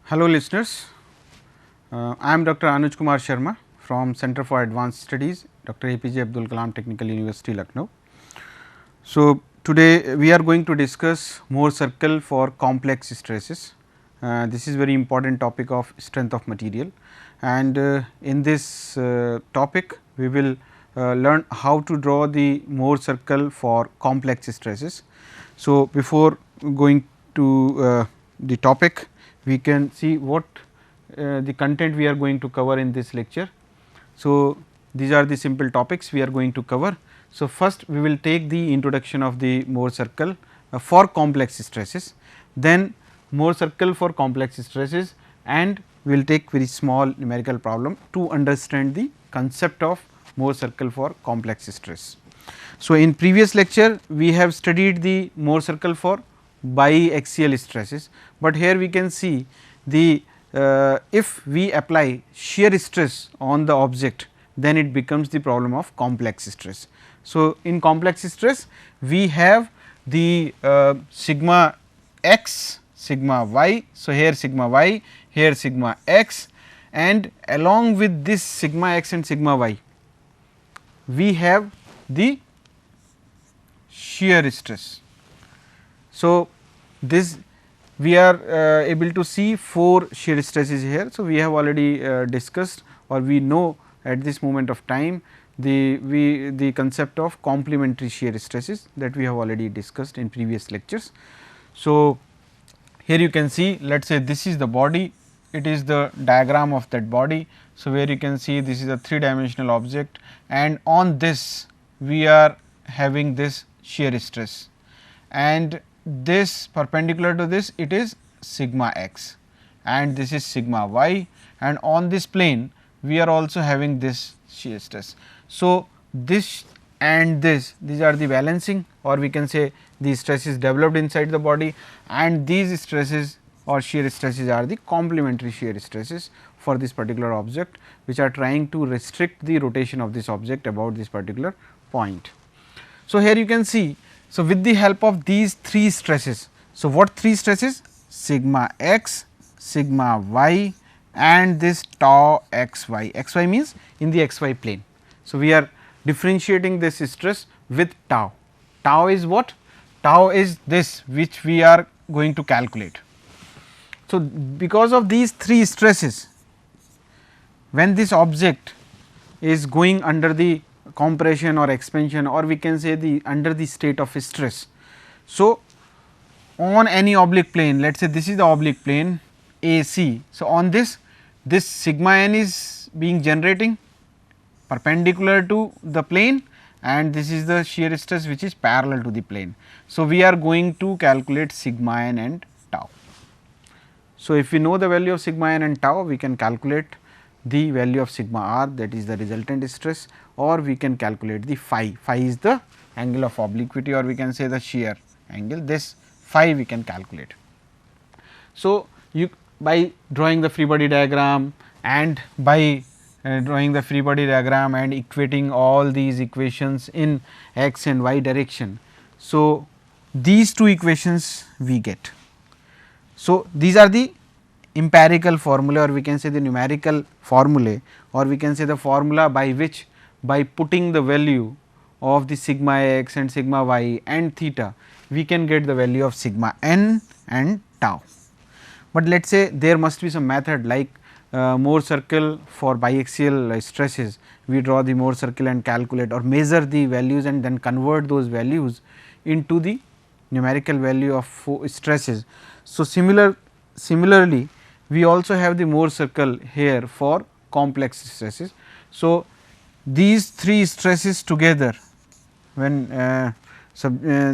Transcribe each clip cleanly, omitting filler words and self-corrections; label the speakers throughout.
Speaker 1: Hello listeners, I am Dr. Anuj Kumar Sharma from Center for Advanced Studies, Dr. APJ Abdul Kalam Technical University, Lucknow. So, today we are going to discuss Mohr circle for complex stresses. This is very important topic of strength of material, and in this topic we will learn how to draw the Mohr circle for complex stresses. So, before going to the topic, we can see what the content we are going to cover in this lecture. So, these are the simple topics we are going to cover. So, first we will take the introduction of the Mohr circle for complex stresses, then Mohr circle for complex stresses, and we will take very small numerical problem to understand the concept of Mohr circle for complex stress. So, in previous lecture we have studied the Mohr circle for biaxial stresses, but here we can see the if we apply shear stress on the object, then it becomes the problem of complex stress. So, in complex stress we have the sigma x, sigma y. So, here sigma y, here sigma x, and along with this sigma x and sigma y we have the shear stress. So, this we are able to see 4 shear stresses here. So, we have already discussed, or we know at this moment of time the concept of complementary shear stresses that we have already discussed in previous lectures. So, here you can see, let us say this is the body, it is the diagram of that body. So, where you can see this is a 3 dimensional object, and on this we are having this shear stress, and this perpendicular to this it is sigma x, and this is sigma y, and on this plane we are also having this shear stress. So, this and this, these are the balancing, or we can say the stress is developed inside the body, and these stresses or shear stresses are the complementary shear stresses for this particular object, which are trying to restrict the rotation of this object about this particular point. So, here you can see, so with the help of these 3 stresses, so what 3 stresses? Sigma x, sigma y, and this tau x y. X y means in the x y plane. So, we are differentiating this stress with tau. Tau is what? Tau is this which we are going to calculate. So, because of these 3 stresses, when this object is going under the compression or expansion, or we can say the under the state of stress. So, on any oblique plane, let us say this is the oblique plane AC. So, on this sigma n is being generating perpendicular to the plane, and this is the shear stress which is parallel to the plane. So, we are going to calculate sigma n and tau. So, if we know the value of sigma n and tau, we can calculate the value of sigma r, that is the resultant stress, or we can calculate the phi. Phi is the angle of obliquity, or we can say the shear angle. This phi we can calculate. So, you by drawing the free body diagram, and by drawing the free body diagram and equating all these equations in x and y direction. So, these 2 equations we get. So, these are the empirical formula, or we can say the numerical formulae, or we can say the formula by which, by putting the value of the sigma x and sigma y and theta, we can get the value of sigma n and tau. But let us say there must be some method like Mohr circle for biaxial stresses. We draw the Mohr circle and calculate or measure the values, and then convert those values into the numerical value of stresses. So, similarly we also have the Mohr circle here for complex stresses. So, these 3 stresses together, when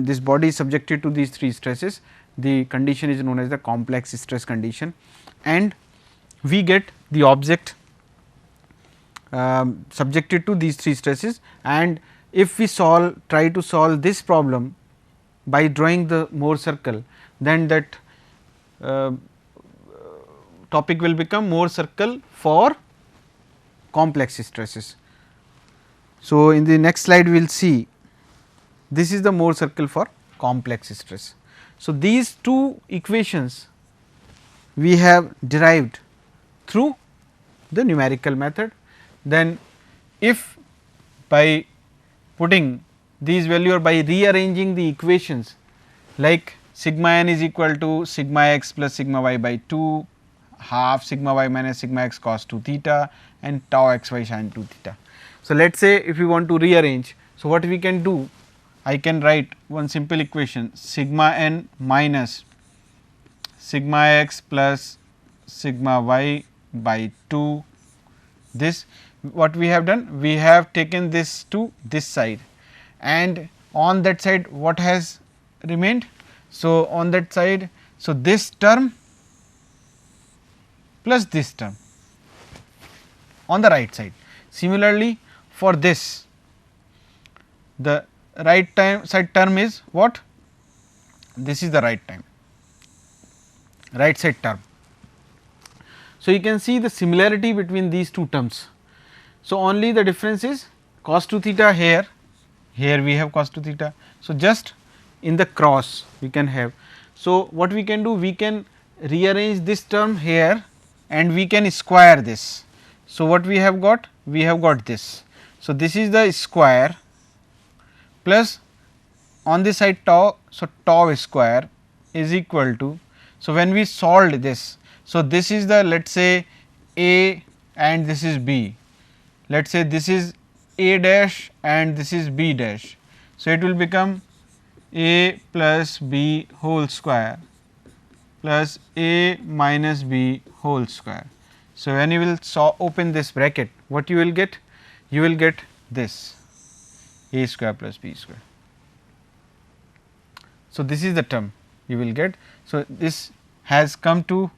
Speaker 1: this body is subjected to these 3 stresses, the condition is known as the complex stress condition, and we get the object subjected to these 3 stresses. And if we try to solve this problem by drawing the Mohr circle, then that topic will become Mohr circle for complex stresses. So, in the next slide we will see this is the Mohr circle for complex stress. So, these 2 equations we have derived through the numerical method. Then if by putting these value or by rearranging the equations like sigma n is equal to sigma x plus sigma y by 2 half sigma y minus sigma x cos 2 theta and tau x y sin 2 theta. So, let us say if we want to rearrange, so what we can do, I can write one simple equation sigma n minus sigma x plus sigma y by 2. This what we have done, we have taken this to this side and on that side what has remained. So, on that side, so this term plus this term on the right side. Similarly, for this the right time side term is what? This is the right side term. So, you can see the similarity between these two terms. So, only the difference is cos 2 theta here, here we have cos 2 theta. So, just in the cross we can have. So, what we can do, we can rearrange this term here and we can square this. So, what we have got? We have got this. So, this is the square plus on this side tau. So, tau square is equal to. So, when we solved this, so this is the, let us say A and this is B, let us say this is A dash and this is B dash. So, it will become A plus B whole square plus A minus B whole square. So, when you will open this bracket, what you will get? You will get this A square plus B square. So, this is the term you will get. So, this has come to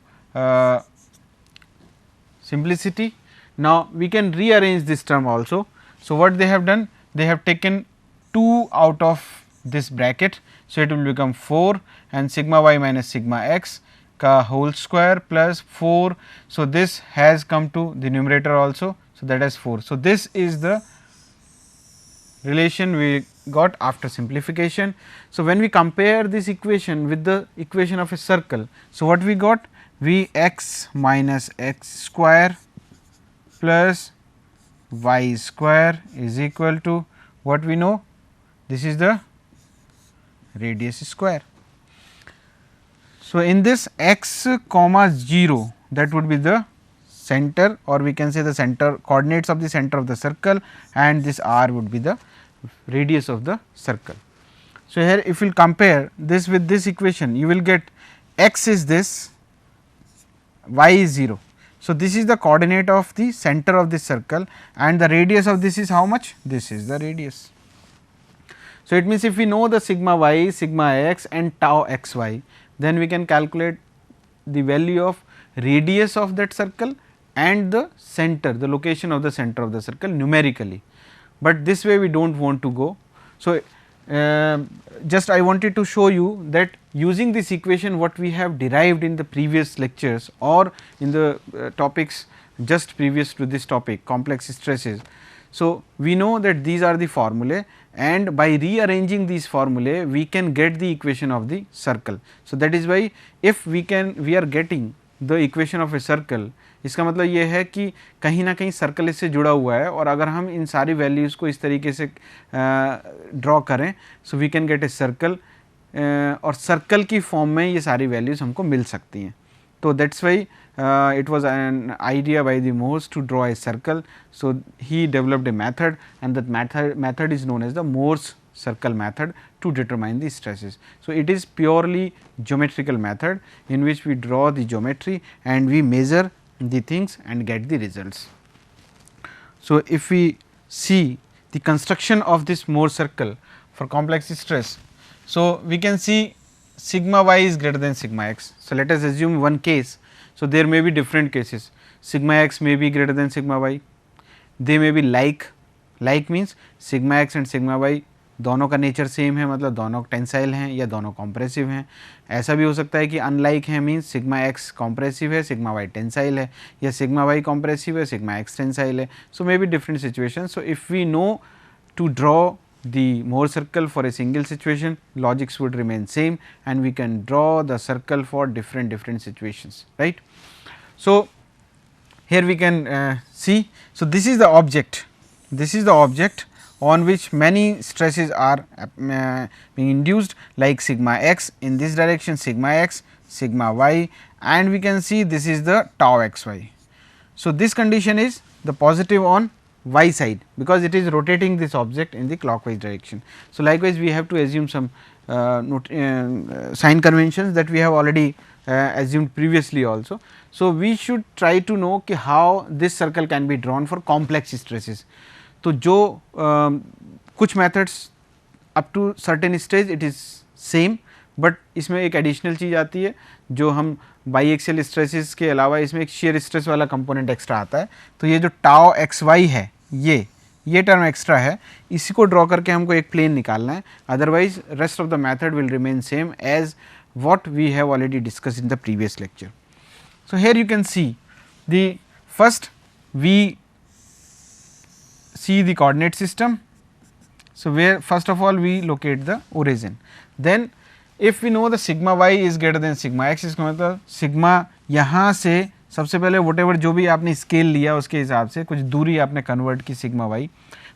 Speaker 1: simplicity. Now, we can rearrange this term also. So, what they have done? They have taken 2 out of this bracket. So, it will become 4 and sigma y minus sigma x ka whole square plus 4. So, this has come to the numerator also. So, that is 4. So, this is the relation we got after simplification. So, when we compare this equation with the equation of a circle, so what we got? V x minus x square plus y square is equal to what we know? This is the radius square. So, in this x comma 0, that would be the center, or we can say the center coordinates of the center of the circle, and this r would be the radius of the circle. So, here if you will compare this with this equation, you will get x is this, y is 0. So, this is the coordinate of the center of this circle and the radius of this is how much? This is the radius. So, it means if we know the sigma y, sigma x and tau x y, then we can calculate the value of radius of that circle and the center, the location of the center of the circle numerically, but this way we do not want to go. So, just I wanted to show you that using this equation what we have derived in the previous lectures or in the topics just previous to this topic, complex stresses. So, we know that these are the formulae, and by rearranging these formulae we can get the equation of the circle. So, that is why if we are getting the equation of a circle, इसका मतलब ये है कि कहीं ना कहीं circle इससे जुड़ा हुआ है, और अगर हम इन सारी वैल्यूज़ को इस तरीके से ड्रॉ करें, so we can get a circle, और सर्कल की फॉर्म में ये सारी वैल्यूज़ हमको मिल सकती हैं. तो that's why it was an idea by the Mohr's to draw a circle. So he developed a method and that method is known as the Mohr's circle method to determine the stresses. So, it is purely geometrical method in which we draw the geometry and we measure the things and get the results. So, if we see the construction of this Mohr circle for complex stress, so we can see sigma y is greater than sigma x. So, let us assume one case. So, there may be different cases, sigma x may be greater than sigma y, they may be like means sigma x and sigma y दोनों का nature same है, मतलब दोनों tensile हैं या दोनों compressive हैं. ऐसा भी हो सकता है कि अनलाइक है मीन्स सिग्मा एक्स कॉम्प्रेसिव है, सिग्मा वाई टेंसाइल है, या सिग्मा वाई कॉम्प्रेसिव है, सिग्मा एक्स टेंसाइल है. So maybe different situation. So if we know to draw the Mohr circle for a single situation, logics would remain same, and we can draw the circle for different situations, right. So, here we can see. So, this is the object, on which many stresses are being induced, like sigma x in this direction, sigma x, sigma y, and we can see this is the tau x y. So, this condition is the positive on y side, because it is rotating this object in the clockwise direction. So, likewise we have to assume some sign conventions that we have already assumed previously also. So, we should try to know कि how this circle can be drawn for complex stresses. तो जो कुछ methods up to certain stage it is same, but इसमें एक additional चीज़ आती है जो हम बाईएक्सियल स्ट्रेसेस के अलावा इसमें एक शेयर स्ट्रेस वाला कंपोनेंट एक्स्ट्रा आता है. तो ये जो टाउ एक्स वाई है ये टर्म एक्स्ट्रा है, इसी को ड्रॉ करके हमको एक प्लेन निकालना है. Otherwise rest of the method will remain same as what we have already discussed in the previous lecture. So, here you can see the first we see the coordinate system. So, where first of all we locate the origin, then if we know the sigma y is greater than sigma x, इसका मतलब sigma यहाँ से सबसे पहले whatever जो भी आपने scale लिया उसके हिसाब से कुछ दूरी आपने कन्वर्ट की sigma y.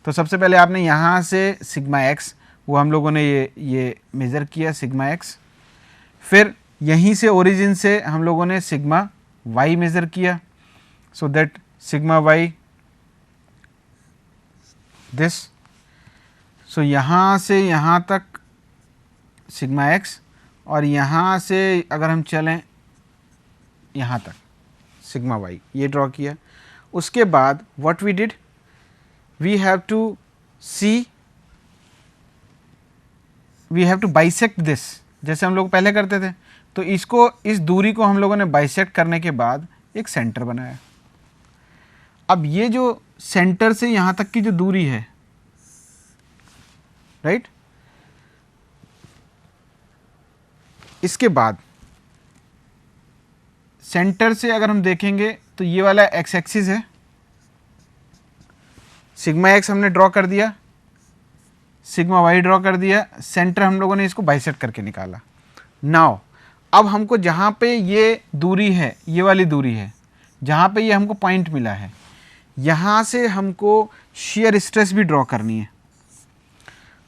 Speaker 1: तो सबसे पहले आपने यहाँ से sigma x वो हम लोगों ने ये मेज़र किया sigma x, फिर यहीं से ओरिजिन से हम लोगों ने सिग्मा y मेज़र किया. So that sigma y this, so यहाँ से यहाँ तक सिग्मा x और यहाँ से अगर हम चलें यहाँ तक सिग्मा y, ये ड्रॉ किया. उसके बाद what we did, we have to see, we have to bisect this, जैसे हम लोग पहले करते थे. तो इसको, इस दूरी को हम लोगों ने बाइसेक्ट करने के बाद एक सेंटर बनाया. अब ये जो सेंटर से यहाँ तक की जो दूरी है, राइट, इसके बाद सेंटर से अगर हम देखेंगे तो ये वाला एक्स एक्सिस है, सिग्मा एक्स हमने ड्रॉ कर दिया, सिग्मा वाई ड्रॉ कर दिया, सेंटर हम लोगों ने इसको बाइसेक्ट करके निकाला. नाउ अब हमको जहाँ पे ये दूरी है, ये वाली दूरी है, जहाँ पे ये हमको पॉइंट मिला है, यहाँ से हमको शेयर स्ट्रेस भी ड्रॉ करनी है.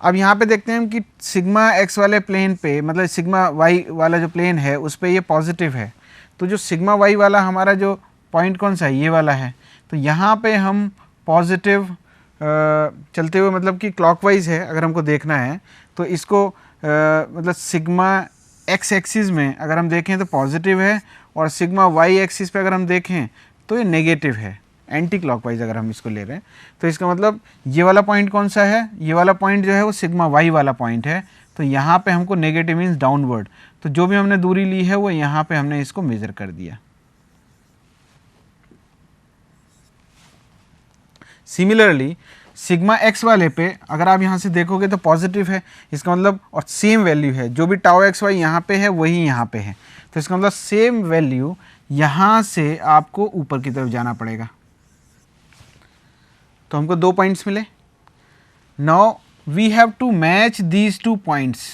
Speaker 1: अब यहाँ पे देखते हैं कि सिग्मा एक्स वाले प्लेन पे, मतलब सिग्मा वाई वाला जो प्लेन है उस पे ये पॉजिटिव है. तो जो सिग्मा वाई वाला हमारा जो पॉइंट कौन सा है, ये वाला है. तो यहाँ पे हम पॉजिटिव चलते हुए, मतलब कि क्लॉकवाइज है अगर हमको देखना है, तो इसको मतलब सिग्मा एक्स एक्सिस में अगर हम देखें तो पॉजिटिव है, और सिग्मा वाई एक्सिस पे अगर हम देखें तो ये नेगेटिव है, एंटी क्लॉकवाइज अगर हम इसको ले रहे हैं. तो इसका मतलब ये वाला पॉइंट कौन सा है, ये वाला पॉइंट जो है वो सिग्मा वाई वाला पॉइंट है. तो यहाँ पे हमको नेगेटिव मीन्स डाउनवर्ड, तो जो भी हमने दूरी ली है वो यहाँ पे हमने इसको मेजर कर दिया. सिमिलरली सिग्मा एक्स वाले पे अगर आप यहाँ से देखोगे तो पॉजिटिव है, इसका मतलब, और सेम वैल्यू है, जो भी टाउ एक्स वाई यहाँ पे है वही यहाँ पे है. तो इसका मतलब सेम वैल्यू यहाँ से आपको ऊपर की तरफ जाना पड़ेगा. तो हमको दो पॉइंट्स मिले. Now we have to match these two points.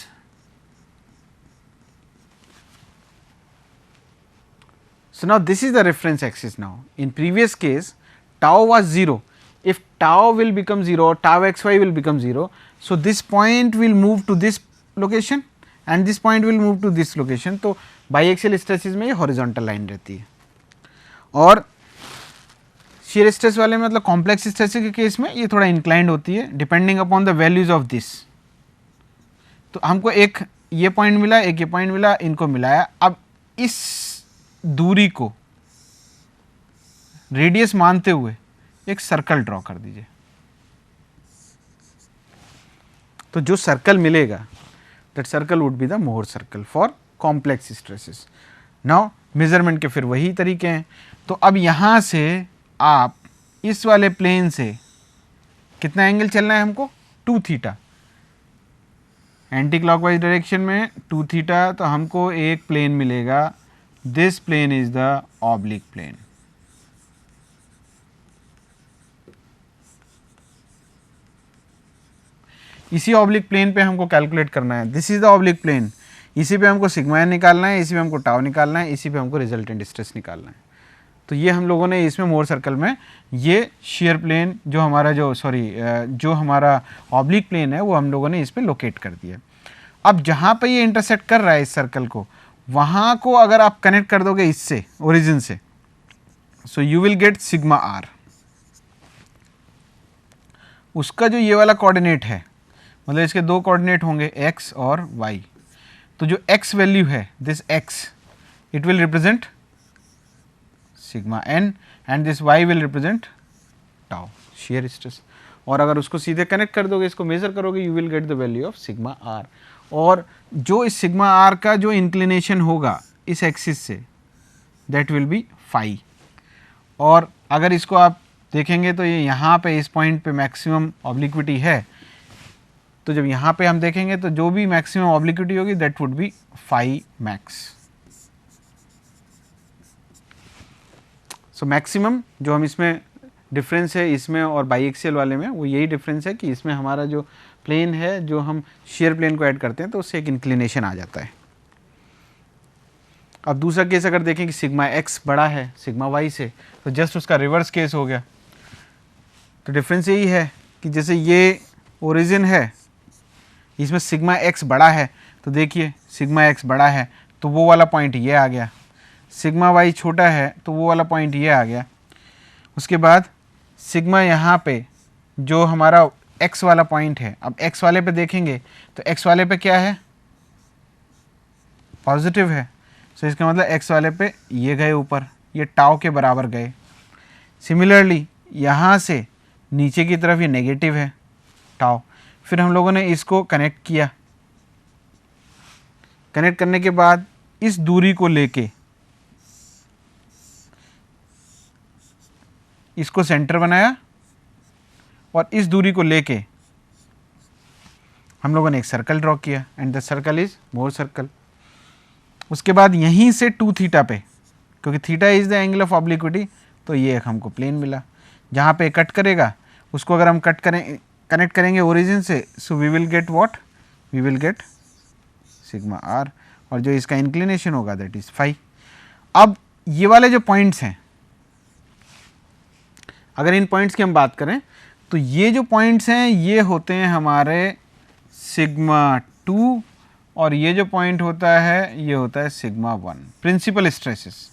Speaker 1: So now this is the reference axis. Now in previous case tau was 0. If tau will become 0, tau xy will become 0. So this point will move to this location and this point will move to this location. तो बाईएक्सियल stresses में ये horizontal line रहती है, और shear stress वाले में, मतलब complex stress के केस में ये थोड़ा इंक्लाइंड होती है depending upon the values of this. तो हमको एक ये पॉइंट मिला, एक ये पॉइंट मिला, इनको मिलाया. अब इस दूरी को रेडियस मानते हुए एक सर्कल ड्रॉ कर दीजिए. तो जो सर्कल मिलेगा that circle would be the Mohr circle for complex stresses. Now measurement के फिर वही तरीके हैं. तो अब यहाँ से आप इस वाले प्लेन से कितना एंगल चलना है हमको, 2 थीटा, एंटी क्लॉकवाइज डायरेक्शन में 2 थीटा. तो हमको एक प्लेन मिलेगा, this plane is the oblique plane. इसी ऑब्लिक प्लेन पे हमको कैलकुलेट करना है, this is the oblique plane, इसी पे हमको सिग्मा एन निकालना है, इसी पे हमको टाउ निकालना है, इसी पे हमको रिजल्टेंट स्ट्रेस निकालना है। तो ये हम लोगों ने इसमें मोर सर्कल में ये शेयर प्लेन जो हमारा जो हमारा ऑब्लिक प्लेन है वो हम लोगों ने इस पे लोकेट कर दिया। अब जहाँ पे ये इंटरसेक्ट कर रहा है इस सर्कल को, वहाँ को अगर आप कनेक्ट कर दोगे इससे ओरिजिन से, so you will get sigma R. उसका जो ये वाला कोऑर्डिनेट है, मतलब इसके दो कोऑर्डिनेट होंगे x और y, तो जो x वैल्यू है this x it will represent sigma n and this y will represent tau shear stress. और अगर उसको सीधे कनेक्ट कर दोगे, इसको मेजर करोगे, you will get the value of sigma r। और जो इस सिग्मा r का जो इंक्लिनेशन होगा इस axis say that will be phi. और अगर इसको आप देखेंगे तो ये यहाँ पे इस पॉइंट पे मैक्सिमम ऑब्लिक्विटी है, तो जब यहाँ पे हम देखेंगे तो जो भी मैक्सिमम ऑब्लिक्विटी होगी that would be phi max. So maximum जो हम इसमें डिफरेंस है इसमें और बाईएक्सियल वाले में, वो यही डिफरेंस है कि इसमें हमारा जो प्लेन है, जो हम शेयर प्लेन को ऐड करते हैं तो उससे एक इंक्लिनेशन आ जाता है। अब दूसरा केस अगर देखें कि सिग्मा एक्स बड़ा है सिग्मा वाई से, तो जस्ट उसका रिवर्स केस हो गया। तो डिफरेंस यही है कि जैसे ये ओरिजिन है, इसमें सिग्मा एक्स बड़ा है, तो देखिए सिग्मा एक्स बड़ा है तो वो वाला पॉइंट ये आ गया, सिग्मा वाई छोटा है तो वो वाला पॉइंट ये आ गया। उसके बाद सिग्मा यहाँ पे जो हमारा एक्स वाला पॉइंट है, अब एक्स वाले पे देखेंगे तो एक्स वाले पे क्या है, पॉजिटिव है। सो इसका मतलब एक्स वाले पे ये गए ऊपर, ये टाउ के बराबर गए। सिमिलरली यहाँ से नीचे की तरफ ये नेगेटिव है टाउ। फिर हम लोगों ने इसको कनेक्ट किया, कनेक्ट करने के बाद इस दूरी को लेके इसको सेंटर बनाया और इस दूरी को लेके हम लोगों ने एक सर्कल ड्रॉ किया and the circle is more circle. उसके बाद यहीं से 2 थीटा पे, क्योंकि theta is the angle of obliquity, तो ये एक हमको प्लेन मिला जहाँ पे कट करेगा, उसको अगर हम कनेक्ट करेंगे ओरिजिन से, so we will get what, we will get sigma R, और जो इसका इंक्लिनेशन होगा दैट इज फाई। अब ये वाले जो पॉइंट्स हैं, अगर इन पॉइंट्स की हम बात करें तो ये जो पॉइंट्स हैं ये होते हैं हमारे सिग्मा 2 और ये जो पॉइंट होता है ये होता है सिग्मा 1, प्रिंसिपल स्ट्रेसेस।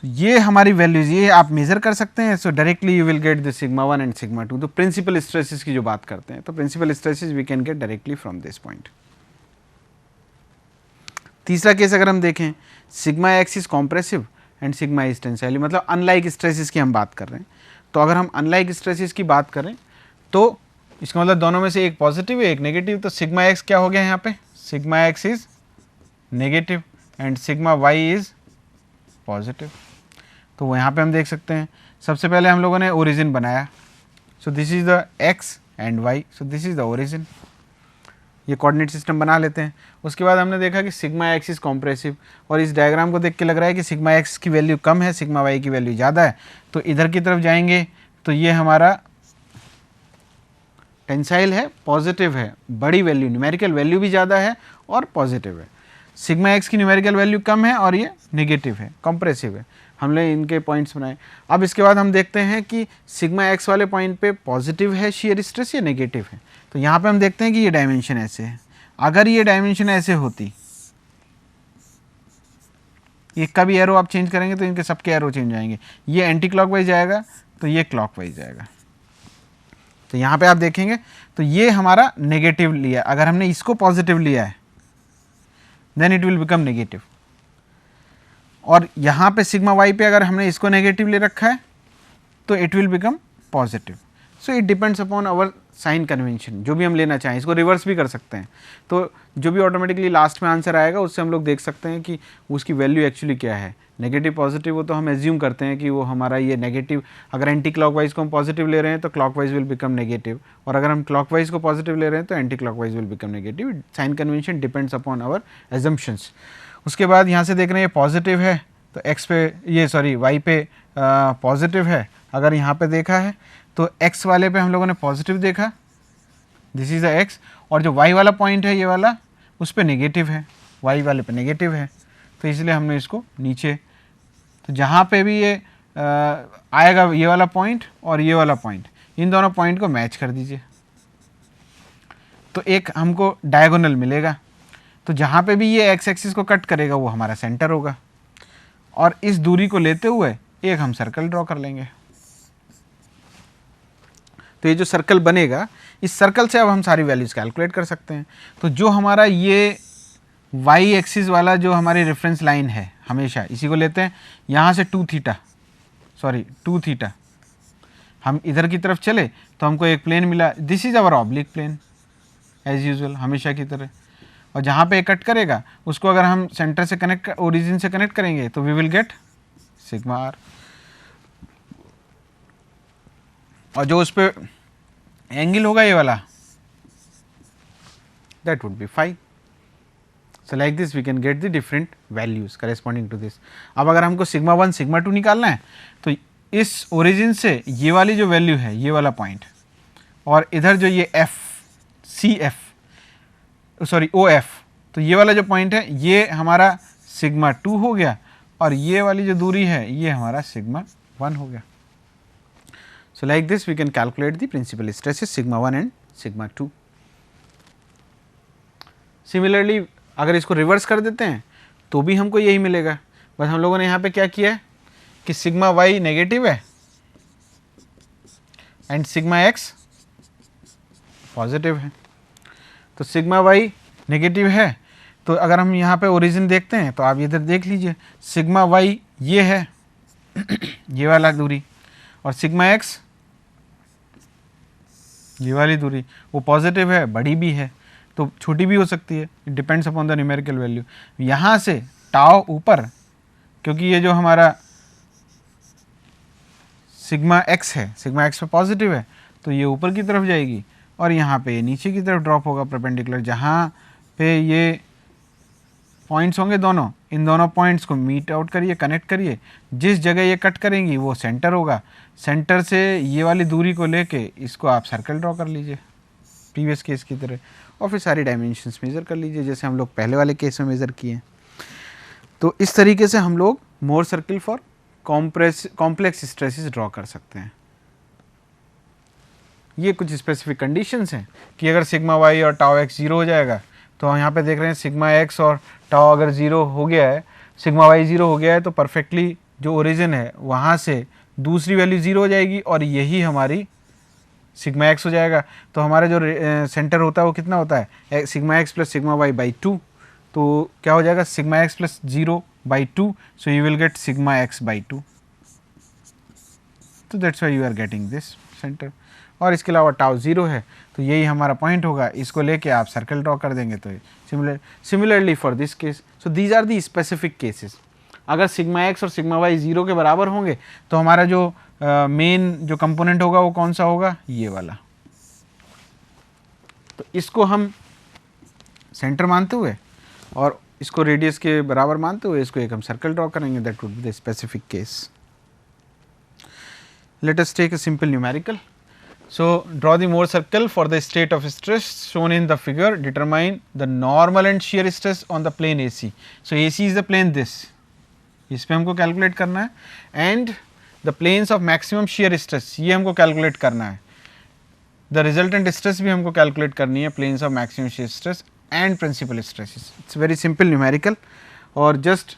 Speaker 1: तो ये हमारी वैल्यूज, ये आप मेजर कर सकते हैं। सो directly you will get the sigma 1 and sigma 2। तो प्रिंसिपल स्ट्रेसेस की जो बात करते हैं, तो principal stresses we can get directly from this point. तीसरा केस अगर हम देखें, sigma X is compressive and sigma is tensile, मतलब अनलाइक स्ट्रेसेस की हम बात कर रहे हैं। तो अगर हम अनलाइक स्ट्रेसेस की बात करें तो इसका मतलब दोनों में से एक पॉजिटिव है एक नेगेटिव। तो सिग्मा एक्स क्या हो गया यहाँ पे, sigma X is negative and sigma Y is positive. तो वो यहाँ पे हम देख सकते हैं, सबसे पहले हम लोगों ने ओरिजिन बनाया, so this is the X and Y, so this is the origin. ये कोऑर्डिनेट सिस्टम बना लेते हैं। उसके बाद हमने देखा कि सिग्मा एक्स इज कॉम्प्रेसिव, और इस डायग्राम को देख के लग रहा है कि सिग्मा एक्स की वैल्यू कम है, सिग्मा वाई की वैल्यू ज़्यादा है। तो इधर की तरफ जाएंगे तो ये हमारा टेंसाइल है, पॉजिटिव है, बड़ी वैल्यू, न्यूमेरिकल वैल्यू भी ज़्यादा है और पॉजिटिव है। सिग्मा एक्स की न्यूमेरिकल वैल्यू कम है और ये नेगेटिव है, कॉम्प्रेसिव है। हमने इनके पॉइंट्स बनाए। अब इसके बाद हम देखते हैं कि सिग्मा एक्स वाले पॉइंट पे पॉजिटिव है शियर स्ट्रेस या नेगेटिव है। तो यहाँ पे हम देखते हैं कि ये डायमेंशन ऐसे है। अगर ये डायमेंशन ऐसे होती, ये का भी एरो आप चेंज करेंगे तो इनके सबके एरो चेंज आएंगे। ये एंटी क्लॉकवाइज जाएगा तो ये क्लॉकवाइज जाएगा। तो यहाँ पे आप देखेंगे तो ये हमारा नेगेटिव लिया, अगर हमने इसको पॉजिटिव लिया है then it will become negative. और यहाँ पे सिग्मा वाई पे अगर हमने इसको नेगेटिव ले रखा है तो it will become positive. So it depends upon our sign convention, जो भी हम लेना चाहें। इसको रिवर्स भी कर सकते हैं, तो जो भी ऑटोमेटिकली लास्ट में आंसर आएगा उससे हम लोग देख सकते हैं कि उसकी वैल्यू एक्चुअली क्या है, नेगेटिव पॉजिटिव। वो तो हम एज्यूम करते हैं कि वो हमारा ये नेगेटिव, अगर एंटी क्लॉकवाइज को हम पॉजिटिव ले रहे हैं तो क्लॉकवाइज विल बिकम नेगेटिव, और अगर हम क्लॉकवाइज को पॉजिटिव ले रहे हैं तो anti clockwise will become negative. Sign convention depends upon our assumptions. उसके बाद यहाँ से देख रहे हैं ये पॉजिटिव है तो एक्स पे, ये सॉरी वाई पे पॉजिटिव है, अगर यहाँ पे देखा है तो x वाले पे हम लोगों ने पॉजिटिव देखा, दिस इज़ अ x, और जो y वाला पॉइंट है ये वाला उस पे नेगेटिव है, y वाले पे नेगेटिव है, तो इसलिए हमने इसको नीचे, तो जहाँ पे भी ये आएगा ये वाला पॉइंट और ये वाला पॉइंट, इन दोनों पॉइंट को मैच कर दीजिए तो एक हमको डायगोनल मिलेगा। तो जहाँ पे भी ये एक्स एक्सिस को कट करेगा वो हमारा सेंटर होगा, और इस दूरी को लेते हुए एक हम सर्कल ड्रॉ कर लेंगे। तो ये जो सर्कल बनेगा, इस सर्कल से अब हम सारी वैल्यूज़ कैलकुलेट कर सकते हैं। तो जो हमारा ये वाई एक्सिस वाला जो हमारी रेफरेंस लाइन है, हमेशा इसी को लेते हैं, यहाँ से 2 थीटा हम इधर की तरफ चले तो हमको एक प्लेन मिला, this is our oblique plane as usual हमेशा की तरह, और जहाँ पे कट करेगा उसको अगर हम सेंटर से कनेक्ट, ओरिजिन से कनेक्ट करेंगे तो we will get sigma R, और जो उस पर एंगल होगा ये वाला, that would be phi. So like this we can get the different values corresponding to this. अब अगर हमको सिग्मा 1 सिग्मा 2 निकालना है तो इस ओरिजिन से ये वाली जो वैल्यू है, ये वाला पॉइंट, और इधर जो ये F C F sorry O F, तो ये वाला जो पॉइंट है ये हमारा सिग्मा 2 हो गया, और ये वाली जो दूरी है ये हमारा सिग्मा 1 हो गया। So like this we can calculate the principal stresses sigma 1 and sigma 2। Similarly अगर इसको रिवर्स कर देते हैं तो भी हमको यही मिलेगा, बस हम लोगों ने यहाँ पे क्या किया है कि सिग्मा वाई नेगेटिव है एंड सिग्मा एक्स पॉजिटिव है। तो सिग्मा वाई नेगेटिव है, तो अगर हम यहाँ पे ओरिजिन देखते हैं तो आप इधर देख लीजिए, सिग्मा वाई ये है ये वाला दूरी, और सिग्मा एक्स ये वाली दूरी, वो पॉजिटिव है, बड़ी भी है तो छोटी भी हो सकती है, it depends upon the numerical value. यहाँ से टाउ ऊपर, क्योंकि ये जो हमारा सिग्मा एक्स है, सिग्मा एक्स पे पॉजिटिव है तो ये ऊपर की तरफ जाएगी, और यहाँ पे ये नीचे की तरफ ड्रॉप होगा परपेंडिकुलर, जहाँ पे ये पॉइंट्स होंगे दोनों, इन दोनों पॉइंट्स को मीट आउट करिए, कनेक्ट करिए, जिस जगह ये कट करेंगी वो सेंटर होगा, सेंटर से ये वाली दूरी को लेके इसको आप सर्कल ड्रॉ कर लीजिए प्रीवियस केस की तरह, और फिर सारी डायमेंशंस मेज़र कर लीजिए जैसे हम लोग पहले वाले केस में मेज़र किए। तो इस तरीके से हम लोग Mohr circle for complex stresses draw कर सकते हैं। ये कुछ स्पेसिफिक कंडीशंस हैं कि अगर सिग्मा वाई और टाउ एक्स 0 हो जाएगा, तो हम यहाँ पे देख रहे हैं सिग्मा एक्स और टाउ अगर 0 हो गया है, सिग्मा वाई 0 हो गया है, तो परफेक्टली जो ओरिजिन है वहाँ से दूसरी वैल्यू 0 हो जाएगी और यही हमारी सिग्मा एक्स हो जाएगा। तो हमारा जो सेंटर होता है वो कितना होता है, sigma X plus sigma Y by 2, तो क्या हो जाएगा sigma X plus 0 by 2, so you will get sigma X by 2। तो that's why you are getting this centre. और इसके अलावा टाउ 0 है तो यही हमारा पॉइंट होगा, इसको लेके आप सर्कल ड्रॉ कर देंगे। तो similarly for this case, so these are the specific cases. अगर सिग्मा एक्स और सिग्मा वाई 0 के बराबर होंगे तो हमारा जो मेन जो कंपोनेंट होगा वो कौन सा होगा, ये वाला। तो इसको हम सेंटर मानते हुए और इसको रेडियस के बराबर मानते हुए इसको एक हम सर्कल ड्रॉ करेंगे, that would be the specific case. Let us take a simple numerical. So, draw the Mohr circle for the state of stress shown in the figure, determine the normal and shear stress on the plane AC. So, AC is the plane this, इस पे हमको calculate करना है, and the planes of maximum shear stress ये हमको calculate करना है, the resultant stress भी हमको कैलकुलेट करनी है, planes of maximum shear stress and principal stresses. It's very simple numerical, और just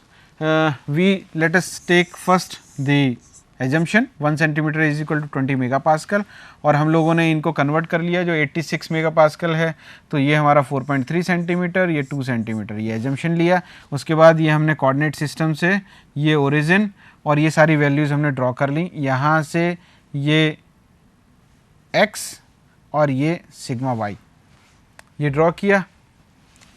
Speaker 1: we let us take first the assumption 1 centimetre is equal to 20 mega pascal, और हम लोगों ने इनको कन्वर्ट कर लिया, जो 86 मेगा पास्कल है तो ये हमारा 4.3 सेंटीमीटर, ये 2 सेंटीमीटर, ये एजम्पशन लिया। उसके बाद ये हमने कोऑर्डिनेट सिस्टम से ये ओरिजिन और ये सारी वैल्यूज़ हमने ड्रॉ कर ली, यहाँ से ये x और ये सिग्मा y ये ड्रॉ किया,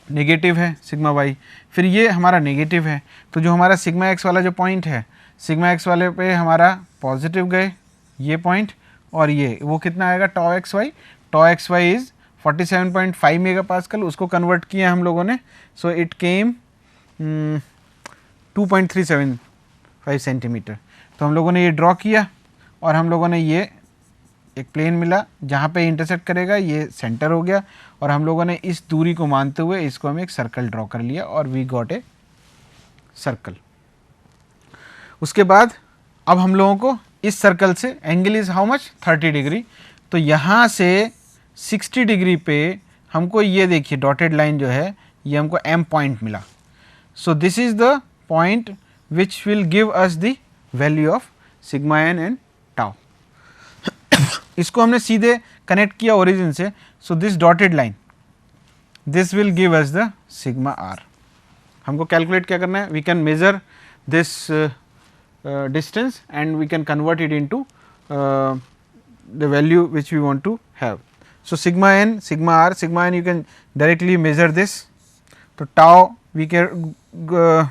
Speaker 1: नेगेटिव है सिग्मा y, फिर ये हमारा नेगेटिव है, तो जो हमारा सिग्मा x वाला जो पॉइंट है, सिग्मा एक्स वाले पे हमारा पॉजिटिव गए ये पॉइंट, और ये वो कितना आएगा tau X Y is 47.5 mega pascal, उसको कन्वर्ट किया हम लोगों ने, सो इट केम 2.375 सेंटीमीटर। तो हम लोगों ने ये ड्रॉ किया, और हम लोगों ने ये एक प्लेन मिला जहाँ पे इंटरसेक्ट करेगा, ये सेंटर हो गया और हम लोगों ने इस दूरी को मानते हुए इसको हम एक सर्कल ड्रॉ कर लिया और वी गॉट ए सर्कल। उसके बाद अब हम लोगों को इस सर्कल से angle is how much 30 degree, तो यहाँ से 60 डिग्री पे हमको ये देखिए डॉटेड लाइन जो है ये हमको एम पॉइंट मिला। So this is the point which will give us the value of sigma N and tau. इसको हमने सीधे कनेक्ट किया ओरिजिन से, so this dotted line this will give us the sigma R. हमको calculate क्या करना है, we can measure this distance and we can convert it into the value which we want to have. So, sigma n, sigma r, sigma n you can directly measure this. तो tau we can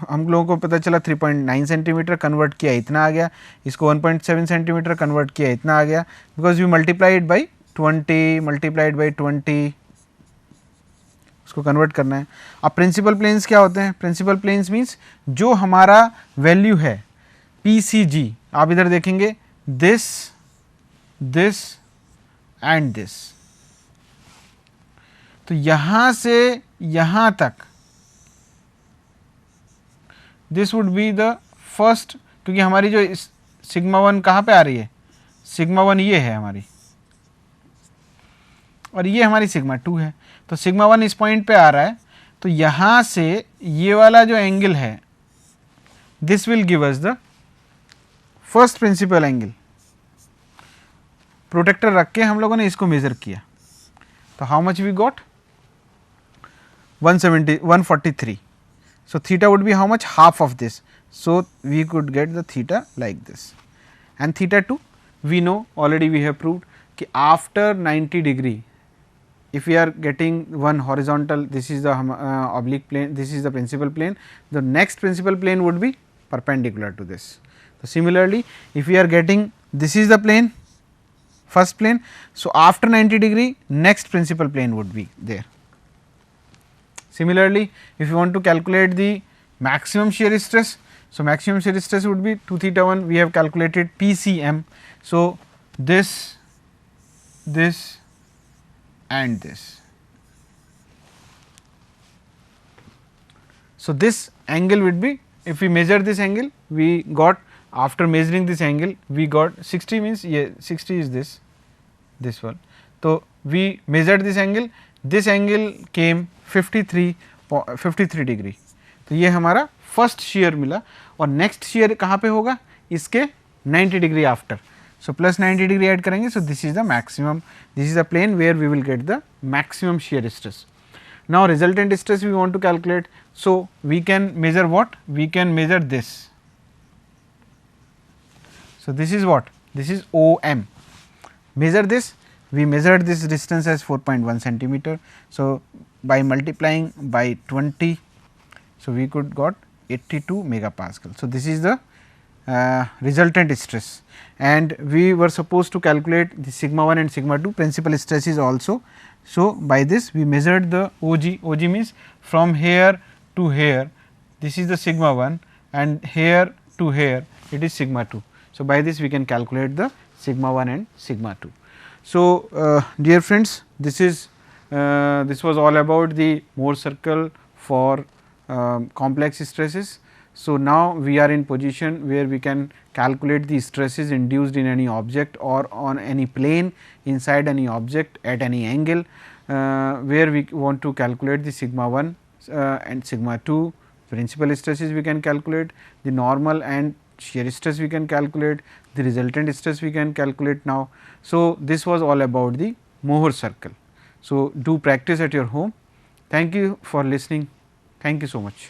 Speaker 1: हम लोगों को पता चला 3.9 centimetre, convert किया इतना आ गया, इसको 1.7 सेंटीमीटर कन्वर्ट किया इतना आ गया, because we multiplied by 20 multiplied by 20 उसको कन्वर्ट करना है। अब प्रिंसिपल प्लेन्स क्या होते हैं, प्रिंसिपल प्लेन्स मीन्स जो हमारा वैल्यू है PCG, आप इधर देखेंगे दिस दिस एंड दिस, तो यहां से यहां तक this would be the first, क्योंकि हमारी जो सिग्मा 1 कहाँ पे आ रही है, सिग्मा 1 ये है हमारी और ये हमारी सिग्मा 2 है, तो सिग्मा 1 इस पॉइंट पे आ रहा है, तो यहां से ये वाला जो एंगल है this will give us the first principal angle. Protractor रख के हम लोगों ने इसको मेजर किया, तो how much we got 143, so theta would be how much, half of this, so we could get the theta like this, and theta 2 we know already, we have proved कि after 90 degree if we are getting one horizontal, this is the oblique plane, this is the principal plane, the next principal plane would be perpendicular to this. So, similarly if we are getting this is the plane, first plane, so after 90 degree next principal plane would be there. Similarly if you want to calculate the maximum shear stress, so maximum shear stress would be 2 theta 1, we have calculated PCM. So, this and this. So, this angle would be, if we measure this angle, we got, after measuring this angle we got 60, means yeah, 60 is this one. So, we measured this angle came 53 degree, तो ये हमारा first share मिला और next share कहाँ पे होगा, इसके 90 degree after, so plus 90 degree add करेंगे, so this is the maximum, this is the plane where we will get the maximum shear stress. Now resultant stress we want to calculate, so we can measure what, we can measure this. So, this is what, this is OM, measure this, we measured this distance as 4.1 centimeter. So, by multiplying by 20, so we could got 82 megapascal. So, this is the resultant stress, and we were supposed to calculate the sigma 1 and sigma 2 principal stresses also. So, by this we measured the OG means from here to here, this is the sigma 1 and here to here it is sigma 2. So, by this we can calculate the sigma 1 and sigma 2. So, dear friends, this was all about the Mohr circle for complex stresses. So, now we are in position where we can calculate the stresses induced in any object or on any plane inside any object at any angle, where we want to calculate the sigma 1 and sigma 2 principal stresses we can calculate, the normal and shear stress we can calculate, the resultant stress we can calculate now. So, this was all about the Mohr circle. So, do practice at your home. Thank you for listening. Thank you so much.